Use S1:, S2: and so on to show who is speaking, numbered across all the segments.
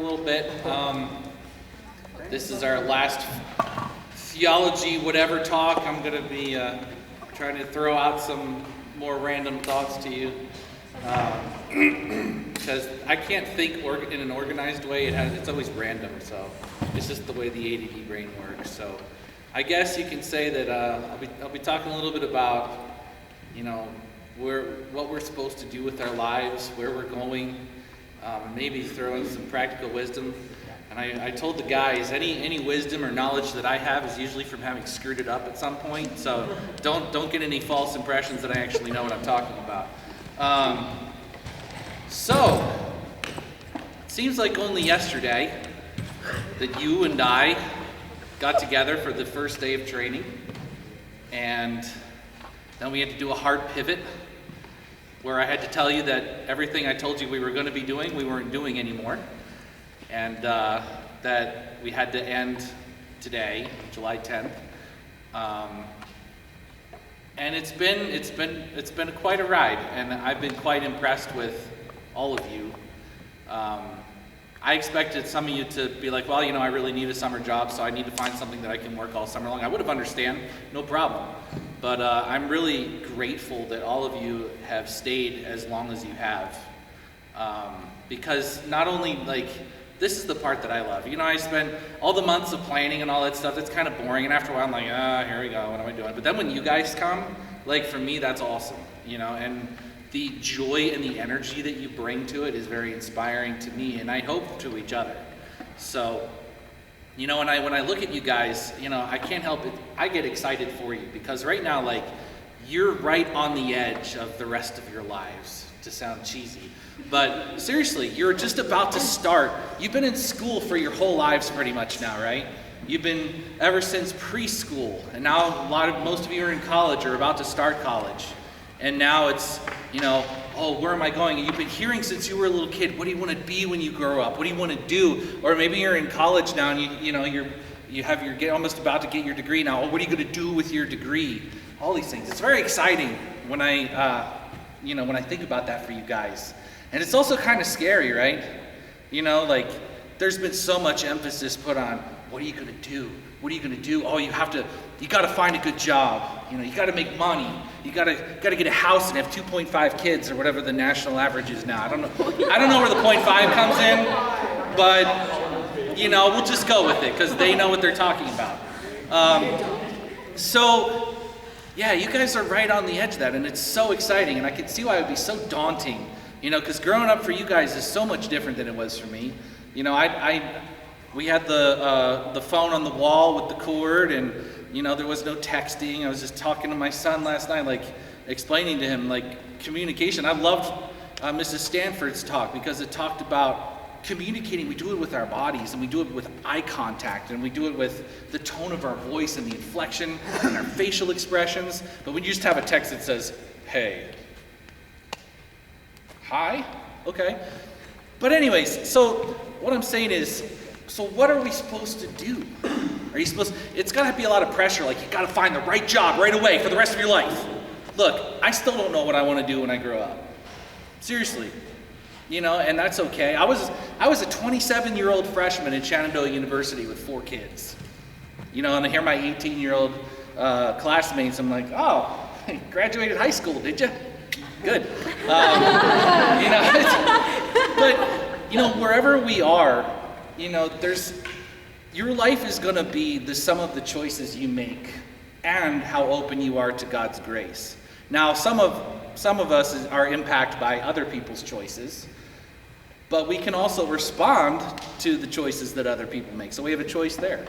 S1: little bit. This is our last theology whatever talk. I'm going to be trying to throw out some more random thoughts to you. Because I can't think in an organized way. It's always random, so it's just the way the ADD brain works. So I guess you can say that I'll be talking a little bit about, what we're supposed to do with our lives, where we're going, maybe throw in some practical wisdom. And I told the guys, any wisdom or knowledge that I have is usually from having screwed it up at some point. So don't get any false impressions that I actually know what I'm talking about. So it seems like only yesterday that you and I got together for the first day of training, and then we had to do a hard pivot where I had to tell you that everything I told you we were going to be doing, we weren't doing anymore, and that we had to end today, July 10th. And it's been quite a ride, and I've been quite impressed with all of you. I expected some of you to be like, well, I really need a summer job, so I need to find something that I can work all summer long. I would have understand, no problem. But I'm really grateful that all of you have stayed as long as you have. Because not only, this is the part that I love. I spent all the months of planning and all that stuff. It's kind of boring, and after a while I'm like, here we go, what am I doing? But then when you guys come, for me, that's awesome, and the joy and the energy that you bring to it is very inspiring to me, and I hope to each other. So, when I look at you guys, I can't help it. I get excited for you because right now, you're right on the edge of the rest of your lives, to sound cheesy. But seriously, you're just about to start. You've been in school for your whole lives pretty much now, right? You've been ever since preschool, and now most of you are in college or about to start college. And now it's, where am I going? And you've been hearing since you were a little kid, what do you want to be when you grow up? What do you want to do? Or maybe you're in college now and you're almost about to get your degree now. What are you going to do with your degree? All these things. It's very exciting when I think about that for you guys. And it's also kind of scary, right? There's been so much emphasis put on, what are you going to do? What are you going to do? Oh, you got to find a good job. You got to make money. You got to get a house and have 2.5 kids or whatever the national average is now. I don't know where the 0.5 comes in, but we'll just go with it because they know what they're talking about. So yeah, you guys are right on the edge of that, and it's so exciting, and I can see why it would be so daunting. Because growing up for you guys is so much different than it was for me. We had the phone on the wall with the cord, and there was no texting. I was just talking to my son last night, explaining to him communication. I loved Mrs. Stanford's talk because it talked about communicating. We do it with our bodies, and we do it with eye contact, and we do it with the tone of our voice and the inflection and our facial expressions. But when you just have a text that says, "Hey," "Hi," okay. But anyways, so what I'm saying is, so what are we supposed to do? It's got to be a lot of pressure, you got to find the right job right away for the rest of your life. Look, I still don't know what I want to do when I grow up. Seriously. And that's okay. I was a 27-year-old freshman at Shenandoah University with 4 kids. And I hear my 18-year-old classmates, I'm like, oh, graduated high school, did you? Good. But, wherever we are, your life is going to be the sum of the choices you make and how open you are to God's grace. Now, some of us are impacted by other people's choices, but we can also respond to the choices that other people make. So we have a choice there.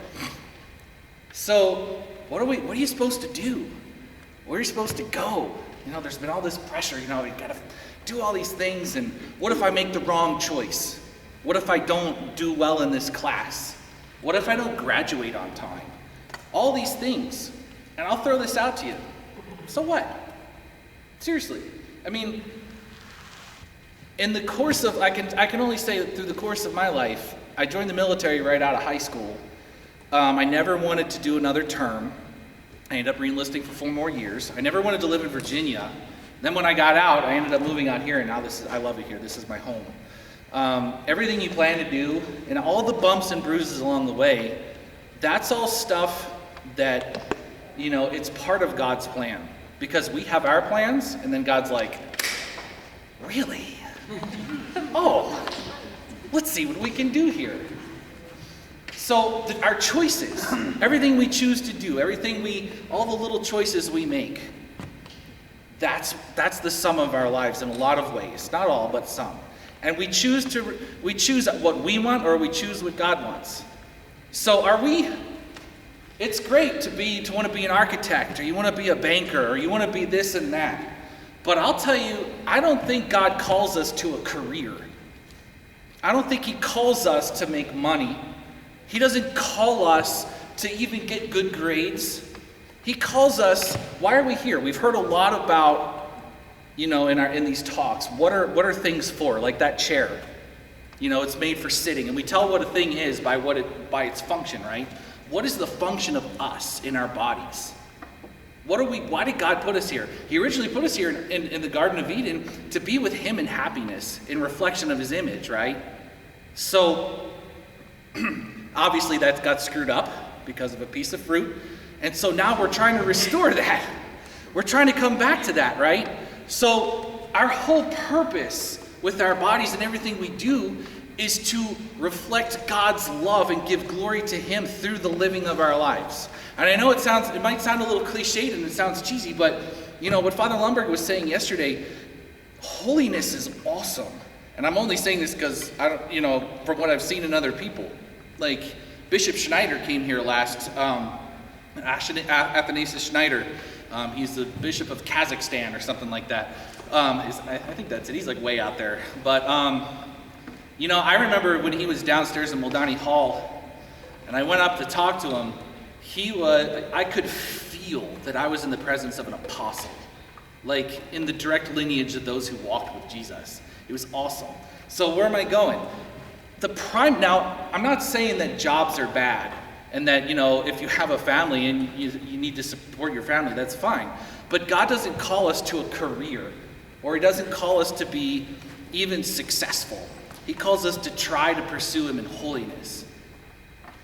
S1: So what are you supposed to do? Where are you supposed to go? There's been all this pressure, you got to do all these things, and what if I make the wrong choice? What if I don't do well in this class? What if I don't graduate on time? All these things. And I'll throw this out to you. So what? Seriously. In the course of, I can only say that through the course of my life, I joined the military right out of high school. I never wanted to do another term. I ended up re-enlisting for 4 more years. I never wanted to live in Virginia. Then when I got out, I ended up moving out here, and now I love it here. This is my home. everything you plan to do, and all the bumps and bruises along the way, that's all stuff that, it's part of God's plan. Because we have our plans, and then God's like, really? Oh, let's see what we can do here. So our choices, everything we choose to do, all the little choices we make, that's the sum of our lives in a lot of ways. Not all, but some. And we choose what we want, or we choose what God wants. So it's great to want to be an architect, or you want to be a banker, or you want to be this and that. But I'll tell you, I don't think God calls us to a career. I don't think he calls us to make money. He doesn't call us to even get good grades. He calls us, why are we here? We've heard a lot about, in these talks, what are things for? Like that chair. It's made for sitting, and we tell what a thing is by its function, right? What is the function of us in our bodies? Why did God put us here? He originally put us here in the Garden of Eden to be with him in happiness, in reflection of his image, right? So, obviously that got screwed up because of a piece of fruit. And so now we're trying to restore that. We're trying to come back to that, right? So our whole purpose with our bodies and everything we do is to reflect God's love and give glory to him through the living of our lives. And I know it might sound a little cliched and it sounds cheesy, but what Father Lundberg was saying yesterday, holiness is awesome. And I'm only saying this because from what I've seen in other people. Like Bishop Schneider came here last, Athanasius Schneider. He's the Bishop of Kazakhstan or something like that. I think that's it. He's like way out there. But I remember when he was downstairs in Moldani Hall, and I went up to talk to him. I could feel that I was in the presence of an apostle, like in the direct lineage of those who walked with Jesus. It was awesome. So where am I going? Now, I'm not saying that jobs are bad, and that, if you have a family and you need to support your family, that's fine. But God doesn't call us to a career, or he doesn't call us to be even successful. He calls us to try to pursue him in holiness.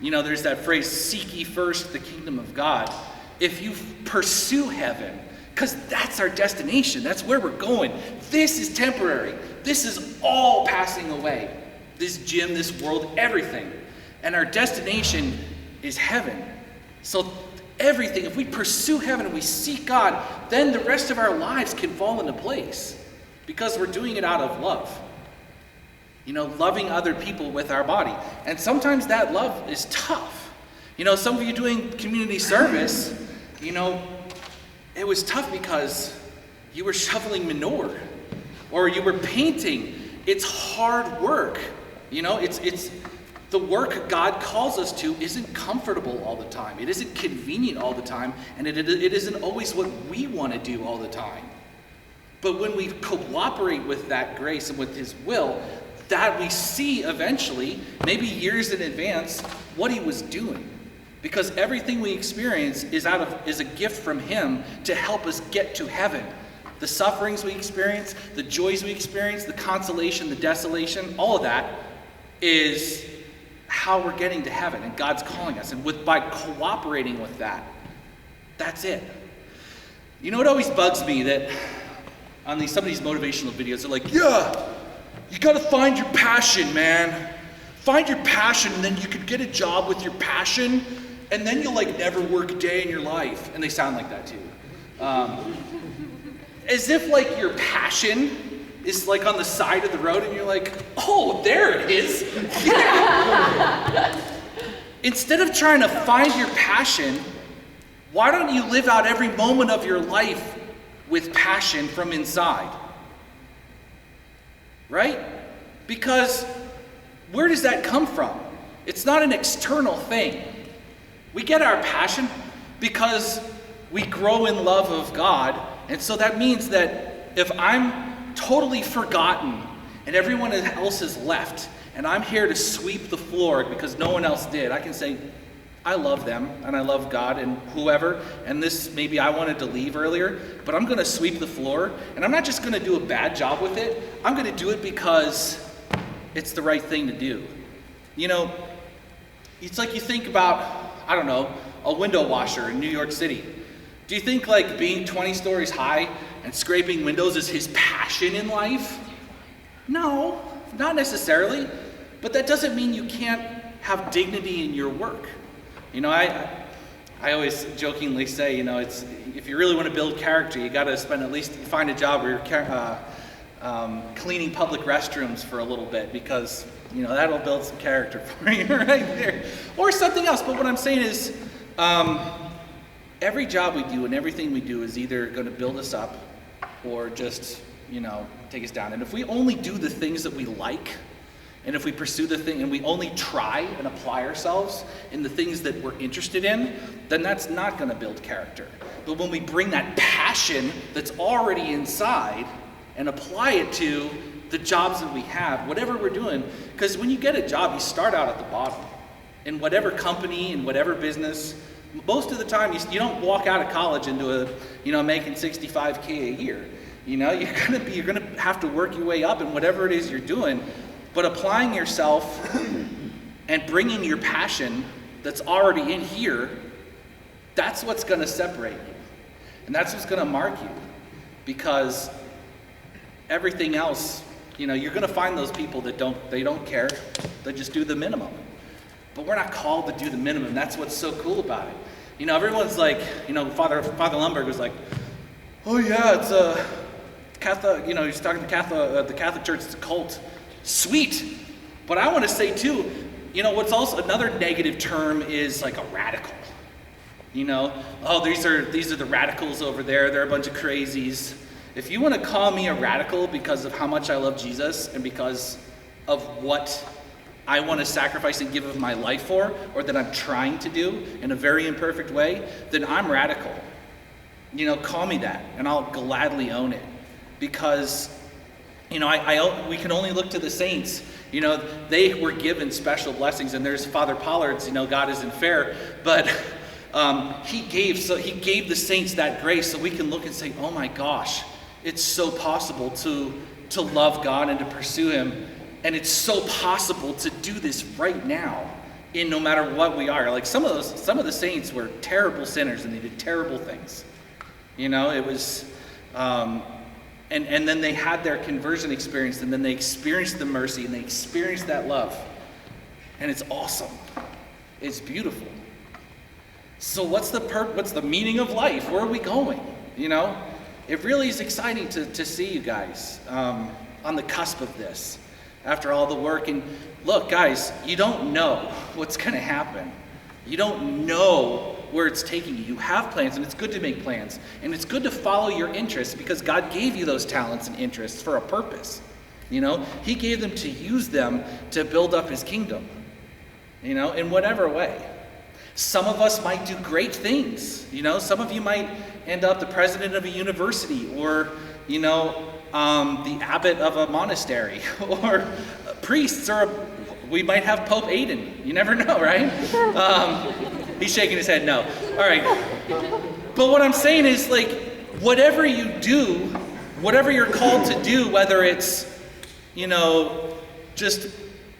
S1: There's that phrase, seek ye first the kingdom of God. If you pursue heaven, because that's our destination, that's where we're going. This is temporary. This is all passing away. This gym, this world, everything. And our destination is heaven. So everything, if we pursue heaven and we seek God, then the rest of our lives can fall into place. Because we're doing it out of love. Loving other people with our body. And sometimes that love is tough. Some of you doing community service, it was tough because you were shoveling manure or you were painting. It's hard work. It's the work God calls us to isn't comfortable all the time. It isn't convenient all the time, and it isn't always what we want to do all the time. But when we cooperate with that grace and with his will, that we see eventually, maybe years in advance, what he was doing. Because everything we experience is a gift from him to help us get to heaven. The sufferings we experience, the joys we experience, the consolation, the desolation, all of that is how we're getting to heaven, and God's calling us. And by cooperating with that, that's it. What always bugs me that on some of these motivational videos, they're like, yeah, you got to find your passion, man. Find your passion, and then you could get a job with your passion, and then you'll never work a day in your life. And they sound like that too. As if your passion is on the side of the road, and you're like, oh, there it is. Yeah. Instead of trying to find your passion, why don't you live out every moment of your life with passion from inside? Right? Because where does that come from? It's not an external thing. We get our passion because we grow in love of God. And so that means that if I'm totally forgotten and everyone else is left, and I'm here to sweep the floor because no one else did, I can say, I love them and I love God and whoever, and this, maybe I wanted to leave earlier, but I'm going to sweep the floor, and I'm not just going to do a bad job with it. I'm going to do it because it's the right thing to do. You know, it's like you think about, I don't know, a window washer in New York City. Do you think like being 20 stories high and scraping windows is his passion in life? No, not necessarily. But that doesn't mean you can't have dignity in your work. You know, I always jokingly say, you know, it's if you really want to build character, you got to find a job where you're cleaning public restrooms for a little bit, because you know that'll build some character for you right there, or something else. But what I'm saying is, every job we do and everything we do is either going to build us up or just, you know, take us down. And if we only do the things that we like, and if we pursue the thing and we only try and apply ourselves in the things that we're interested in, then that's not going to build character. But when we bring that passion that's already inside and apply it to the jobs that we have, whatever we're doing, because when you get a job, you start out at the bottom. In whatever company, in whatever business, most of the time you don't walk out of college into making $65K a year. You know, you're gonna have to work your way up in whatever it is you're doing. But applying yourself and bringing your passion that's already in here, that's what's going to separate you. And that's what's going to mark you. Because everything else, you know, you're going to find those people that don't care. They just do the minimum. But we're not called to do the minimum. That's what's so cool about it. You know, everyone's like, you know, Father Lumberg was like, oh yeah, it's a Catholic, you know, he's talking to the Catholic Church, it's a cult. Sweet. But I want to say too, you know, what's also another negative term is like a radical. You know, oh, these are the radicals over there. They're a bunch of crazies. If you want to call me a radical because of how much I love Jesus and because of what I want to sacrifice and give of my life for, or that I'm trying to do in a very imperfect way, then I'm radical. You know, call me that, and I'll gladly own it. Because you know, we can only look to the saints. You know, they were given special blessings, and there's Father Pollard's, you know, God isn't fair, but he gave the saints that grace so we can look and say, oh my gosh, it's so possible to love God and to pursue him, and it's so possible to do this right now in no matter what we are. Like some of the saints were terrible sinners and they did terrible things. You know, it was And then they had their conversion experience, and then they experienced the mercy, and they experienced that love. And it's awesome. It's beautiful. So what's the meaning of life? Where are we going? You know, it really is exciting to see you guys on the cusp of this after all the work. And look, guys, you don't know what's going to happen. You don't know where it's taking you. You have plans, and it's good to make plans. And it's good to follow your interests, because God gave you those talents and interests for a purpose. You know, he gave them to use them to build up his kingdom, you know, in whatever way. Some of us might do great things. You know, some of you might end up the president of a university, or, you know, the abbot of a monastery, or priests, or we might have Pope Aiden. You never know, right? He's shaking his head no. All right. But what I'm saying is, like, whatever you do, whatever you're called to do, whether it's, you know, just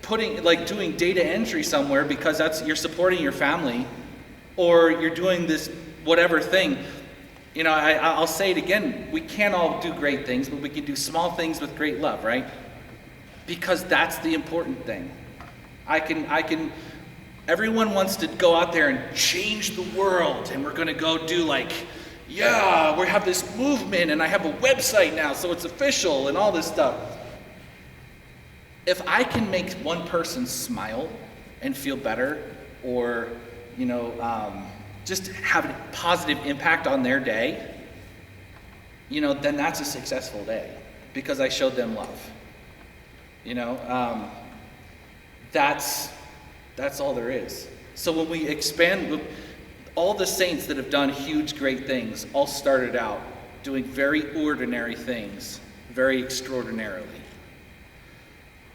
S1: doing data entry somewhere because you're supporting your family, or you're doing this whatever thing, you know, I'll say it again, we can't all do great things, but we can do small things with great love, right? Because that's the important thing. Everyone wants to go out there and change the world, and we're going to go do we have this movement, and I have a website now, so it's official, and all this stuff. If I can make one person smile and feel better, or, you know, just have a positive impact on their day, you know, then that's a successful day, because I showed them love. You know, that's all there is. So when we expand, all the saints that have done huge, great things all started out doing very ordinary things, very extraordinarily.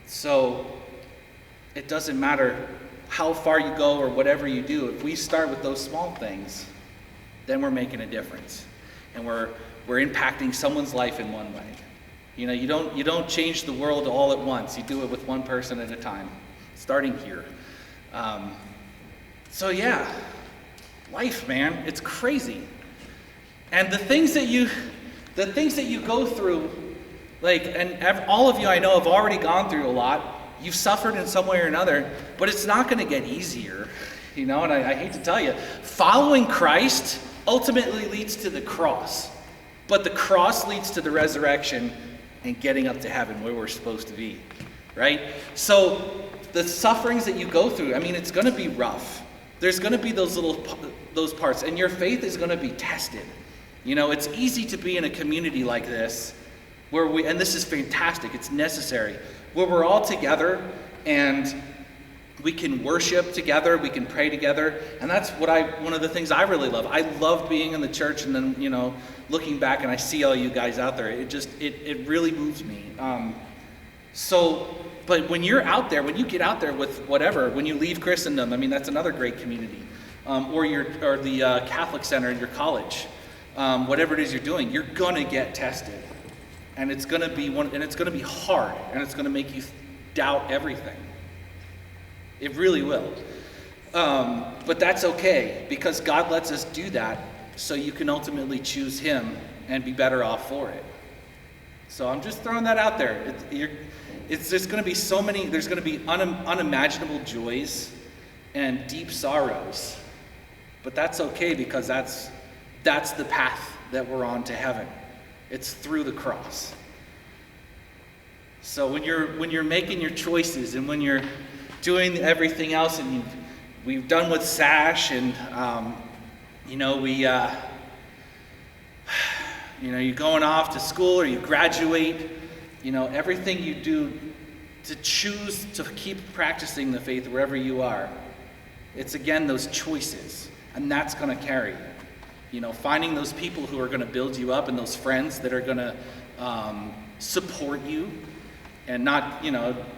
S1: So it doesn't matter how far you go or whatever you do. If we start with those small things, then we're making a difference. And we're impacting someone's life in one way. You don't change the world all at once. You do it with one person at a time, starting here. So yeah, life, man, it's crazy. And the things that you go through, all of you I know have already gone through a lot. You've suffered in some way or another, but it's not going to get easier, And I hate to tell you, following Christ ultimately leads to the cross, but the cross leads to the resurrection and getting up to heaven where we're supposed to be, right? So the sufferings that you go through, it's going to be rough. There's going to be those parts, and your faith is going to be tested. It's easy to be in a community like this, and this is fantastic, it's necessary, where we're all together and we can worship together, we can pray together, and that's one of the things I really love. I love being in the church, and then, looking back and I see all you guys out there, it really moves me. But when you're out there, when you get out there with whatever, when you leave Christendom, that's another great community, or the Catholic Center in your college, whatever it is you're doing, you're gonna get tested, and it's gonna be hard, and it's gonna make you doubt everything. It really will. But that's okay, because God lets us do that so you can ultimately choose Him and be better off for it. So I'm just throwing that out there. There's going to be so many, there's going to be unimaginable joys and deep sorrows. But that's okay, because that's the path that we're on to heaven. It's through the cross. So when you're making your choices, and when you're doing everything else, and we've done with SASH, and you're going off to school, or you graduate, everything you do to choose to keep practicing the faith wherever you are, it's again those choices, and that's going to carry you. Finding those people who are going to build you up, and those friends that are going to support you, and not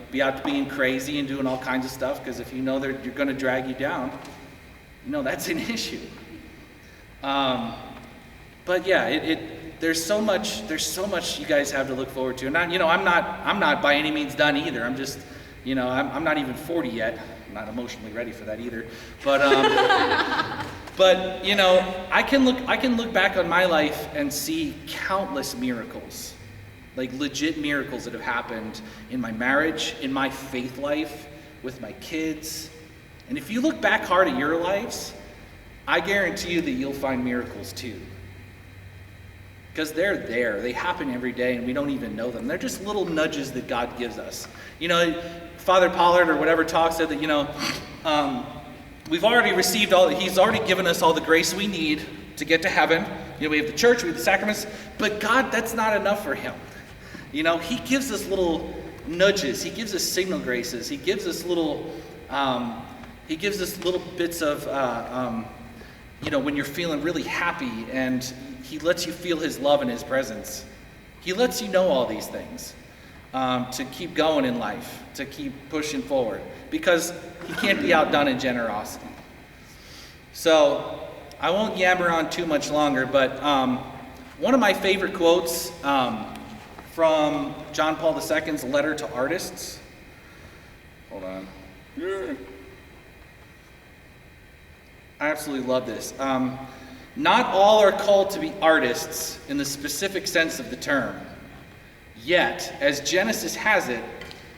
S1: be out being crazy and doing all kinds of stuff, because if you're going to drag you down, that's an issue. But yeah, there's so much you guys have to look forward to. And I'm not by any means done either. I'm just, I'm not even 40 yet. I'm not emotionally ready for that either. But I can look back on my life and see countless miracles. Like legit miracles that have happened in my marriage, in my faith life, with my kids. And if you look back hard at your lives, I guarantee you that you'll find miracles too. Because they're there. They happen every day, and we don't even know them. They're just little nudges that God gives us. Father Pollard or whatever talk said that, we've already received He's already given us all the grace we need to get to heaven. We have the church, we have the sacraments, but God, that's not enough for Him. He gives us little nudges. He gives us signal graces. He gives us little bits of, when you're feeling really happy, and He lets you feel His love and His presence. He lets you know all these things to keep going in life, to keep pushing forward, because He can't be outdone in generosity. So I won't yammer on too much longer, but one of my favorite quotes from John Paul II's letter to artists. Hold on. I absolutely love this. Not all are called to be artists in the specific sense of the term. Yet, as Genesis has it,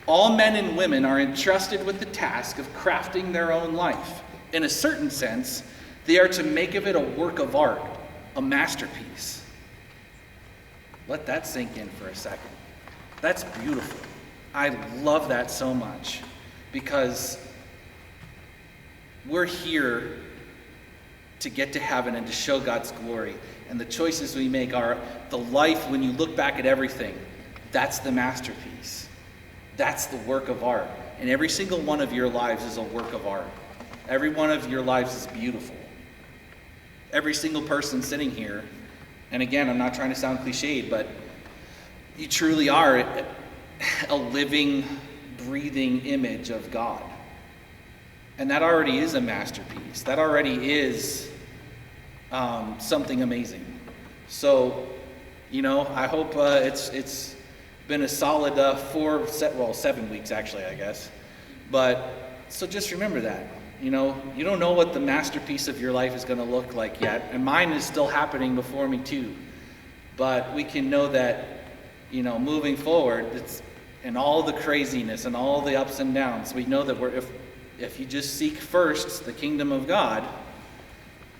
S1: all men and women are entrusted with the task of crafting their own life. In a certain sense, they are to make of it a work of art, a masterpiece. Let that sink in for a second. That's beautiful. I love that so much, because we're here to get to heaven and to show God's glory. And the choices we make are the life, when you look back at everything, that's the masterpiece. That's the work of art. And every single one of your lives is a work of art. Every one of your lives is beautiful. Every single person sitting here, and again, I'm not trying to sound cliched, but you truly are a living, breathing image of God. And that already is a masterpiece. That already is something amazing. So, I hope been a solid 7 weeks actually, I guess. But so just remember that, you don't know what the masterpiece of your life is going to look like yet, and mine is still happening before me too. But we can know that, moving forward, it's and all the craziness and all the ups and downs, we know that if you just seek first the kingdom of God,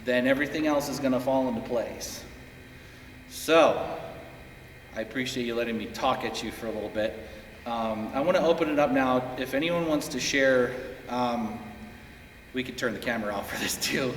S1: then everything else is going to fall into place. So, I appreciate you letting me talk at you for a little bit. I want to open it up now. If anyone wants to share, we could turn the camera off for this too.